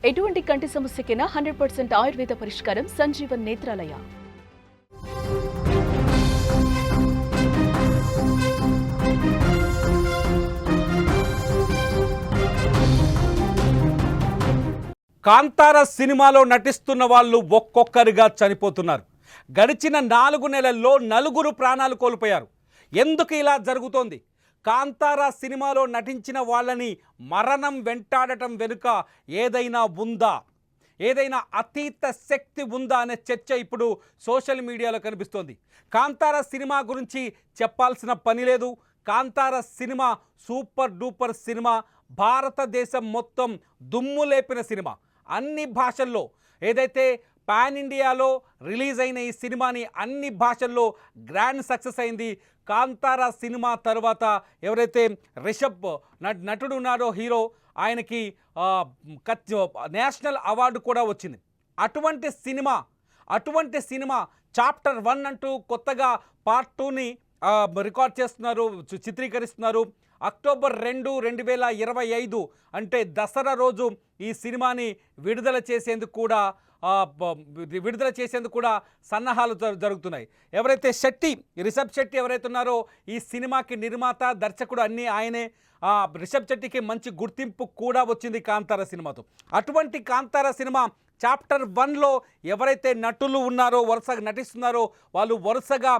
ఎటువంటి కంటి సమస్యకైనా 100% ఆయుర్వేద పరిష్కారం సంజీవన్ నేత్రాలయ. కాంతార సినిమాలో నటిస్తున్న వాళ్ళు ఒక్కొక్కరిగా చనిపోతున్నారు. గడిచిన 4 నెలల్లో 4 ప్రాణాలు కోల్పోయారు. ఎందుకు ఇలా జరుగుతోంది? కాంతార సినిమాలో నటించిన వాళ్ళని మరణం వెంటాడటం వెనుక ఏదైనా ఉందా? ఏదైనా అతీత శక్తి ఉందా అనే చర్చ ఇప్పుడు సోషల్ మీడియాలో కనిపిస్తోంది. కాంతార సినిమా గురించి చెప్పాల్సిన పని లేదు. Kantara cinema super duper cinema, భారతదేశం మొత్తం దుమ్ము లేపిన సినిమా. అన్ని భాషల్లో, ఏదైతే పాన్ ఇండియాలో రిలీజ్ అయిన ఈ సినిమాని అన్ని భాషల్లో గ్రాండ్ సక్సెస్ అయింది. కాంతార సినిమా తర్వాత ఎవరైతే రిషబ్ నటుడు ఉన్నాడో, హీరో, ఆయనకి నేషనల్ అవార్డు కూడా వచ్చింది. అటువంటి సినిమా చాప్టర్ 1 అంటూ కొత్తగా పార్ట్ 2ని రికార్డ్ చేస్తున్నారు, చిత్రీకరిస్తున్నారు. అక్టోబర్ 2, 2025 అంటే దసరా రోజు ఈ సినిమాని విడుదల చేసేందుకు కూడా సన్నాహాలు జరుగుతున్నాయి. ఎవరైతే రిషబ్ శెట్టి ఎవరైతే ఉన్నారో ఈ సినిమాకి నిర్మాత, దర్శకుడు అన్నీ ఆయనే. రిషబ్ శెట్టికి మంచి గుర్తింపు కూడా వచ్చింది కాంతార సినిమాతో. అటువంటి కాంతార సినిమా చాప్టర్ 1లో ఎవరైతే నటులు ఉన్నారో, వరుసగా నటిస్తున్నారో, వాళ్ళు వరుసగా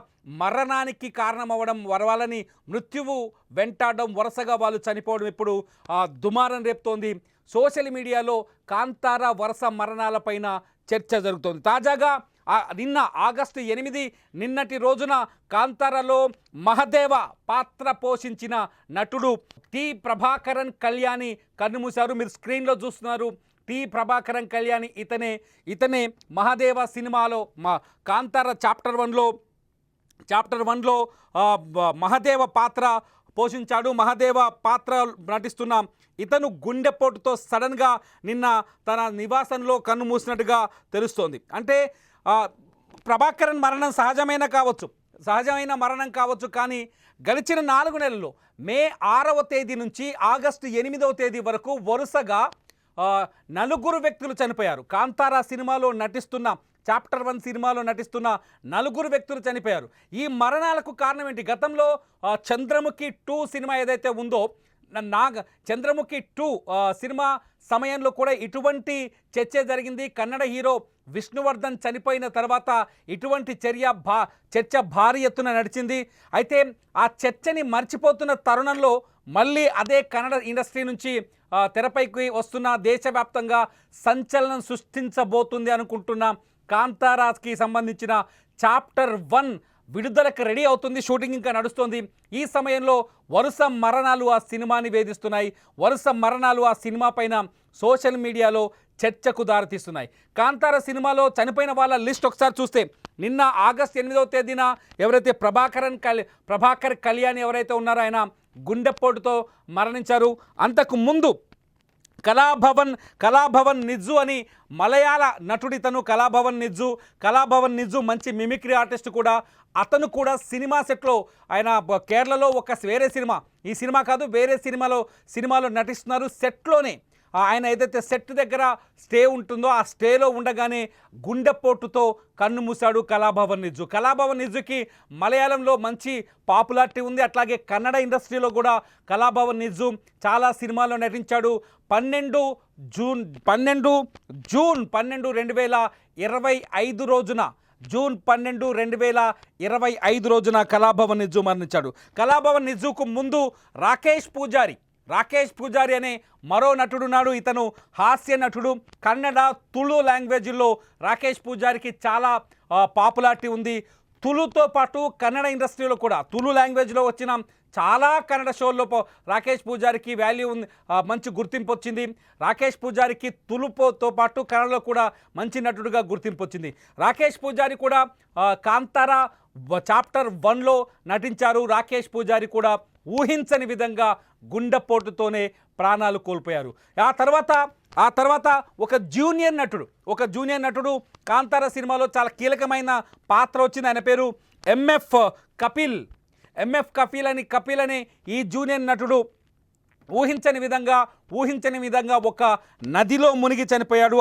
మరణానికి కారణమవ్వడం, వాళ్ళని మృత్యువు వెంటాడడం, వరుసగా వాళ్ళు చనిపోవడం ఇప్పుడు దుమారం రేపుతోంది. సోషల్ మీడియాలో కాంతార వరుస మరణాలపైన చర్చ జరుగుతోంది. తాజాగా నిన్న ఆగస్టు 8 నిన్నటి రోజున కాంతారలో మహదేవ పాత్ర పోషించిన నటుడు టి ప్రభాకరన్ కళ్యాణి కన్నుమూశారు. మీరు స్క్రీన్లో చూస్తున్నారు. టి ప్రభాకరన్ కళ్యాణి ఇతనే మహదేవ సినిమాలో కాంతార చాప్టర్ 1లో మహదేవ పాత్ర పోషించాడు. మహదేవ పాత్ర నటిస్తున్న ఇతను గుండెపోటుతో సడన్గా నిన్న తన నివాసంలో కన్ను మూసినట్టుగా తెలుస్తోంది. అంటే ప్రభాకరన్ మరణం సహజమైన మరణం కావచ్చు, కానీ గడిచిన 4 నెలల్లో మే 6వ తేదీ నుంచి ఆగస్టు 8వ తేదీ వరకు వరుసగా 4 వ్యక్తులు చనిపోయారు. కాంతార సినిమాలో నటిస్తున్న చాప్టర్ 1 సినిమాలో నటిస్తున్న 4 వ్యక్తులు చనిపోయారు. ఈ మరణాలకు కారణం ఏంటి? గతంలో చంద్రముఖి 2 సినిమా ఏదైతే ఉందో, చంద్రముఖి 2 సినిమా సమయంలో కూడా ఇటువంటి చర్చ జరిగింది. కన్నడ హీరో విష్ణువర్ధన్ చనిపోయిన తర్వాత ఇటువంటి చర్చ భారీ ఎత్తున నడిచింది. అయితే ఆ చర్చని మర్చిపోతున్న తరుణంలో మళ్ళీ అదే కన్నడ ఇండస్ట్రీ నుంచి తెరపైకి వస్తున్న, దేశవ్యాప్తంగా సంచలనం సృష్టించబోతుంది అనుకుంటున్న కాంతారాకి సంబంధించిన చాప్టర్ 1 విడుదలకు రెడీ అవుతుంది. షూటింగ్ ఇంకా నడుస్తోంది. ఈ సమయంలో వరుస మరణాలు ఆ సినిమాని వేధిస్తున్నాయి. వరుస మరణాలు ఆ సినిమా పైన సోషల్ మీడియాలో చర్చకు దారితీస్తున్నాయి. కాంతార సినిమాలో చనిపోయిన వాళ్ళ లిస్ట్ ఒకసారి చూస్తే, నిన్న ఆగస్టు 8వ తేదీన ఎవరైతే ప్రభాకర్ కళ్యాణి ఎవరైతే ఉన్నారో ఆయన గుండెపోటుతో మరణించారు. అంతకు ముందు కళాభవన్ నిజ్జు అని మలయాళ నటుడితను. కళాభవన్ నిజ్జు మంచి మిమిక్రీ ఆర్టిస్ట్ కూడా. అతను కూడా సినిమా సెట్లో, ఆయన కేరళలో వేరే సినిమా, ఈ సినిమా కాదు వేరే సినిమాలో నటిస్తున్నారు. సెట్లోనే ఆయన ఏదైతే సెట్ దగ్గర స్టే ఉంటుందో ఆ స్టేలో ఉండగానే గుండెపోటుతో కన్ను మూశాడు కళాభవన్ నిజ్జుకి మలయాళంలో మంచి పాపులారిటీ ఉంది. అట్లాగే కన్నడ ఇండస్ట్రీలో కూడా కళాభవన్ నిజ్జు చాలా సినిమాల్లో నటించాడు. 12 జూన్ 2025 రోజున జూన్ 12, 2025 రోజున కళాభవన్ నిజ్జు మరణించాడు. కళాభవన్ నిజ్జుకు ముందు రాకేష్ పూజారి అనే మరో నటుడున్నాడు. ఇతను హాస్య నటుడు. కన్నడ, తుళు లాంగ్వేజ్లో రాకేష్ పూజారికి చాలా పాపులారిటీ ఉంది. తుళుతో పాటు కన్నడ ఇండస్ట్రీలో కూడా తుళు లాంగ్వేజ్లో వచ్చిన చాలా కన్నడ షోల్లో రాకేష్ పూజారికి వాల్యూ ఉంది, మంచి గుర్తింపు వచ్చింది. రాకేష్ పూజారికి తులుపుతో పాటు కన్నడలో కూడా మంచి నటుడుగా గుర్తింపు వచ్చింది. రాకేష్ పూజారి కూడా కాంతార చాప్టర్ 1లో నటించారు. రాకేష్ పూజారి కూడా ఊహించని విధంగా గుండెపోటుతోనే ప్రాణాలు కోల్పోయారు. ఆ తర్వాత ఒక జూనియర్ నటుడు కాంతార సినిమాలో చాలా కీలకమైన పాత్ర వచ్చింది. ఆయన పేరు ఎంఎఫ్ కపిల్ అని ఈ జూనియర్ నటుడు ఊహించని విధంగా ఒక నదిలో మునిగి చనిపోయాడు.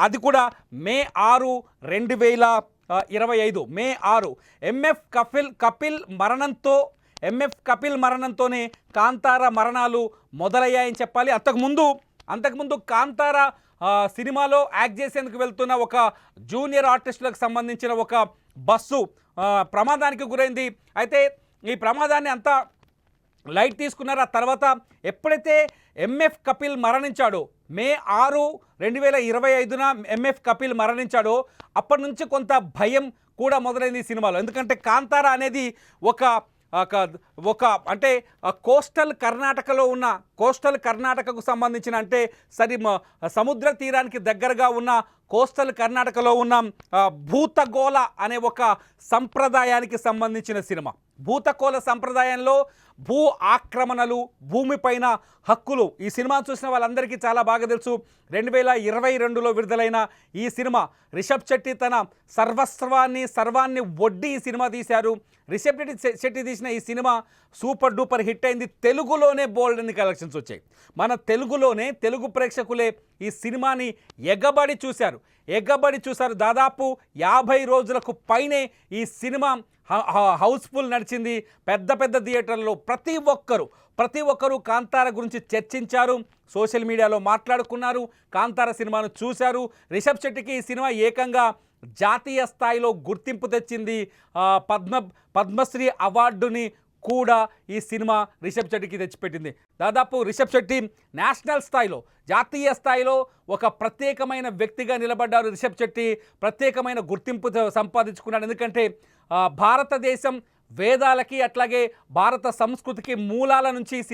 అది కూడా మే 6, 2025 మే 6 ఎంఎఫ్ కపిల్ మరణంతోనే కాంతార మరణాలు మొదలయ్యాయని చెప్పాలి. అంతకుముందు కాంతార సినిమాలో యాక్ట్ చేసేందుకు వెళ్తున్న ఒక జూనియర్ ఆర్టిస్టులకు సంబంధించిన ఒక బస్సు ప్రమాదానికి గురైంది. అయితే ఈ ప్రమాదాన్ని అంతా లైట్ తీసుకున్నారు. ఆ తర్వాత ఎప్పుడైతే ఎంఎఫ్ కపిల్ మరణించాడో మే 6, 2025న ఎంఎఫ్ కపిల్ మరణించాడో అప్పటి నుంచి కొంత భయం కూడా మొదలైంది ఈ సినిమాలో. ఎందుకంటే కాంతార అనేది ఒక అంటే కోస్టల్ కర్ణాటకకు సంబంధించిన అంటే సముద్ర తీరానికి దగ్గరగా ఉన్న కోస్టల్ కర్ణాటకలో ఉన్న భూతగోళ అనే ఒక సంప్రదాయానికి సంబంధించిన సినిమా. భూతకోళ సంప్రదాయంలో భూ ఆక్రమణలు, భూమిపైన హక్కులు, ఈ సినిమా చూసిన వాళ్ళందరికీ చాలా బాగా తెలుసు. 2022లో విడుదలైన ఈ సినిమా రిషబ్ శెట్టి తన సర్వాన్ని ఒడ్డి ఈ సినిమా తీశారు. రిషబ్ శెట్టి తీసిన ఈ సినిమా సూపర్ డూపర్ హిట్ అయింది. తెలుగులోనే బోల్డ్ అన్ని కలెక్షన్స్ వచ్చాయి. మన తెలుగు ప్రేక్షకులే ఈ సినిమాని ఎగబడి చూశారు. దాదాపు 50 రోజులకు పైనే ఈ సినిమా హౌస్ఫుల్ నడిచింది. పెద్ద థియేటర్లో ప్రతి ఒక్కరూ కాంతార గురించి చర్చించారు, సోషల్ మీడియాలో మాట్లాడుకున్నారు, కాంతార సినిమాను చూశారు. రిషబ్ శెట్టికి ఈ సినిమా ఏకంగా జాతీయ స్థాయిలో గుర్తింపు తెచ్చింది. పద్మశ్రీ అవార్డుని కూడా ఈ సినిమా రిషబ్ శెట్టికి తెచ్చిపెట్టింది. దాదాపు రిషబ్ శెట్టి నేషనల్ స్థాయిలో, జాతీయ స్థాయిలో ఒక ప్రత్యేకమైన వ్యక్తిగా నిలబడ్డారు. రిషబ్ శెట్టి ప్రత్యేకమైన గుర్తింపు సంపాదించుకున్నాడు. ఎందుకంటే భారతదేశం వేదాలకి అట్లాగే భారత సంస్కృతికి మూలాల నుంచి ఈ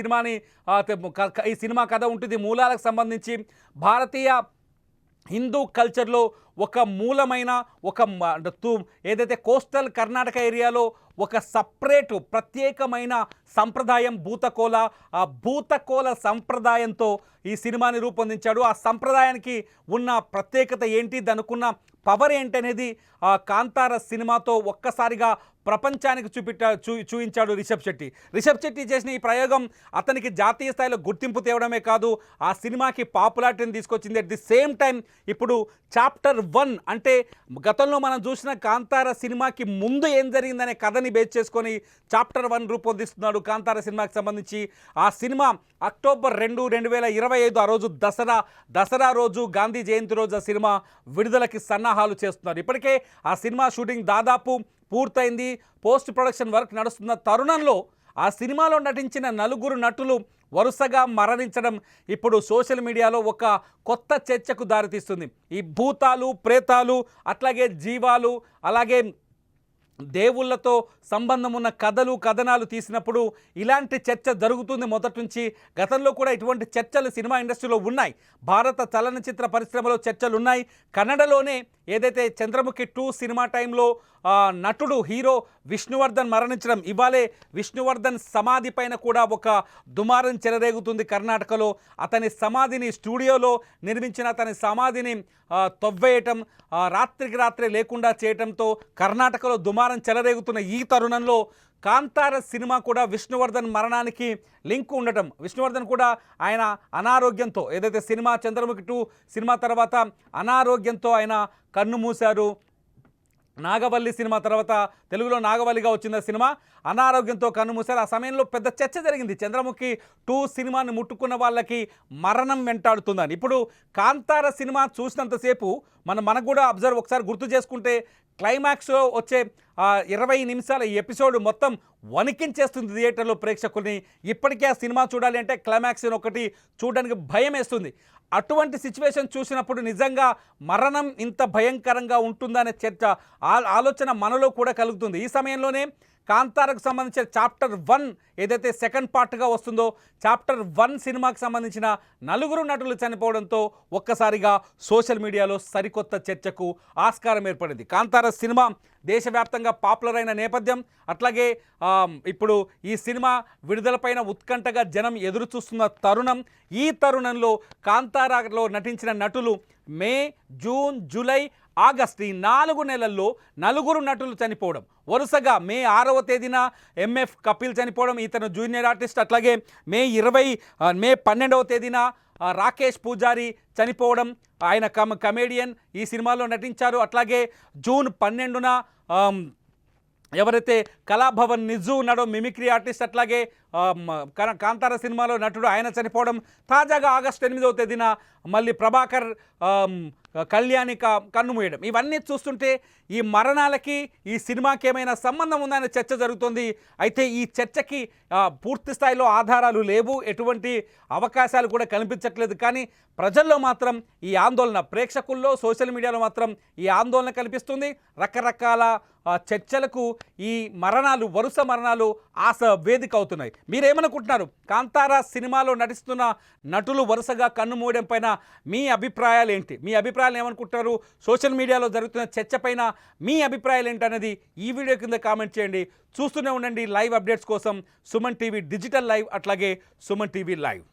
సినిమా కథ ఉంటుంది. మూలాలకు సంబంధించి భారతీయ హిందూ కల్చర్లో ఒక మూలమైన ఏదైతే కోస్టల్ కర్ణాటక ఏరియాలో ఒక ప్రత్యేకమైన సంప్రదాయం భూతకోళ. ఆ భూతకోళ సంప్రదాయంతో ఈ సినిమాని రూపొందించాడు. ఆ సంప్రదాయానికి ఉన్న ప్రత్యేకత ఏంటి, దానికున్న పవర్ ఏంటనేది కాంతార సినిమాతో ఒక్కసారిగా ప్రపంచానికి చూపించాడు రిషబ్ శెట్టి చేసిన ఈ ప్రయోగం అతనికి జాతీయ స్థాయిలో గుర్తింపు తేవడమే కాదు, ఆ సినిమాకి పాపులారిటీని తీసుకొచ్చింది. అట్ ది సేమ్ టైం ఇప్పుడు చాప్టర్ 1 అంటే గతంలో మనం చూసిన కాంతార సినిమాకి ముందు ఏం జరిగిందనే కథని బేస్ చేసుకొని చాప్టర్ 1 రూపొందిస్తున్నాడు కాంతార సినిమాకి సంబంధించి. ఆ సినిమా అక్టోబర్ 2, 2025 ఆ రోజు దసరా రోజు, గాంధీ జయంతి రోజు ఆ సినిమా విడుదలకి సన్నాహాలు చేస్తున్నారు. ఇప్పటికే ఆ సినిమా షూటింగ్ దాదాపు పూర్తయింది. పోస్ట్ ప్రొడక్షన్ వర్క్ నడుస్తున్న తరుణంలో ఆ సినిమాలో నటించిన 4 నటులు వరుసగా మరణించడం ఇప్పుడు సోషల్ మీడియాలో ఒక కొత్త చర్చకు దారితీస్తుంది. ఈ భూతాలు, ప్రేతాలు, అట్లాగే జీవాలు, అలాగే దేవుళ్ళతో సంబంధం ఉన్న కథనాలు తీసినప్పుడు ఇలాంటి చర్చ జరుగుతుంది మొదటి నుంచి. గతంలో కూడా ఇటువంటి చర్చలు సినిమా ఇండస్ట్రీలో ఉన్నాయి. భారత చలనచిత్ర పరిశ్రమలో చర్చలు ఉన్నాయి. కన్నడలోనే ఏదైతే చంద్రముఖి 2 సినిమా టైంలో నటుడు హీరో విష్ణువర్ధన్ మరణించడం, ఇవాళే విష్ణువర్ధన్ సమాధి పైన కూడా ఒక దుమారం చెలరేగుతుంది కర్ణాటకలో. అతని సమాధిని స్టూడియోలో నిర్మించిన అతని సమాధిని తవ్వేయటం, రాత్రికి రాత్రే లేకుండా చేయటంతో కర్ణాటకలో దుమారం చెలరేగుతున్న ఈ తరుణంలో కాంతార సినిమా కూడా విష్ణువర్ధన్ మరణానికి లింక్ ఉండటం, విష్ణువర్ధన్ కూడా ఆయన అనారోగ్యంతో ఏదైతే సినిమా చంద్రముఖి 2 సినిమా తర్వాత అనారోగ్యంతో ఆయన కన్ను మూశారు. నాగవల్లి సినిమా తర్వాత తెలుగులో నాగవల్లిగా వచ్చిన సినిమా అనారోగ్యంతో కన్నుమూశారు. ఆ సమయంలో పెద్ద చర్చ జరిగింది. చంద్రముఖి 2 సినిమాని ముట్టుకున్న వాళ్ళకి మరణం వెంటాడుతుందని. ఇప్పుడు కాంతార సినిమా చూసినంతసేపు మనకు కూడా ఒకసారి గుర్తు చేసుకుంటే క్లైమాక్స్లో వచ్చే 20 నిమిషాల ఈ ఎపిసోడ్ మొత్తం వణికించేస్తుంది థియేటర్లో ప్రేక్షకుల్ని. ఇప్పటికే ఆ సినిమా చూడాలి అంటే క్లైమాక్స్ ఒకటి చూడడానికి భయం వేస్తుంది. అటువంటి సిచ్యువేషన్ చూసినప్పుడు నిజంగా మరణం ఇంత భయంకరంగా ఉంటుందనే చర్చ ఆలోచన మనలో కూడా కలుగుతుంది. ఈ సమయంలోనే కాంతారకు సంబంధించిన చాప్టర్ 1 ఏదైతే సెకండ్ పార్ట్గా వస్తుందో చాప్టర్ 1 సినిమాకి సంబంధించిన 4 నటులు చనిపోవడంతో ఒక్కసారిగా సోషల్ మీడియాలో సరికొత్త చర్చకు ఆస్కారం ఏర్పడింది. కాంతార సినిమా దేశవ్యాప్తంగా పాపులర్ అయిన నేపథ్యం, అట్లాగే ఇప్పుడు ఈ సినిమా విడుదలపైన ఉత్కంఠగా జనం ఎదురు చూస్తున్న తరుణం. ఈ తరుణంలో కాంతారలో నటించిన నటులు మే, జూన్, జూలై, ఆగస్టు ఈ 4 నెలల్లో 4 నటులు చనిపోవడం, వరుసగా మే 6వ తేదీన ఎంఎఫ్ కపిల్ చనిపోవడం, ఇతను జూనియర్ ఆర్టిస్ట్. అట్లాగే మే 12వ తేదీన రాకేష్ పూజారి చనిపోవడం, ఆయన కమేడియన్, ఈ సినిమాలో నటించారు. అట్లాగే జూన్ 12న ఎవరైతే కళాభవన్ నిజు ఉన్నాడో మిమిక్రీ ఆర్టిస్ట్, అట్లాగే కాంతార సినిమాలో నటుడు, ఆయన చనిపోవడం. తాజాగా ఆగస్టు 8వ తేదీన మళ్ళీ ప్రభాకర్ కళ్యాణి కన్నుమూయడం. ఇవన్నీ చూస్తుంటే ఈ మరణాలకి ఈ సినిమాకి ఏమైనా సంబంధం ఉందనే చర్చ జరుగుతుంది. అయితే ఈ చర్చకి పూర్తి స్థాయిలో ఆధారాలు లేవు, ఎటువంటి అవకాశాలు కూడా కనిపించట్లేదు. కానీ ప్రజల్లో మాత్రం ఈ ఆందోళన, ప్రేక్షకుల్లో సోషల్ మీడియాలో మాత్రం ఈ ఆందోళన కనిపిస్తుంది. రకరకాల చర్చలకు ఈ మరణాలు, వరుస మరణాలు వేదిక అవుతున్నాయి. మీరేమనుకుంటున్నారు? కాంతారా సినిమాలో నటిస్తున్న నటులు వరుసగా కన్నుమూయడం పైన మీ అభిప్రాయాలు ఏంటి? మీ అభిప్రాయాలు ఏమనుకుంటున్నారు? సోషల్ మీడియాలో జరుగుతున్న చర్చ పైన మీ అభిప్రాయాలు ఏంటనేది ఈ వీడియో కింద కామెంట్ చేయండి. చూస్తూనే ఉండండి లైవ్ అప్డేట్స్ కోసం సుమన్ టీవీ డిజిటల్ లైవ్, అట్లాగే సుమన్ టీవీ లైవ్.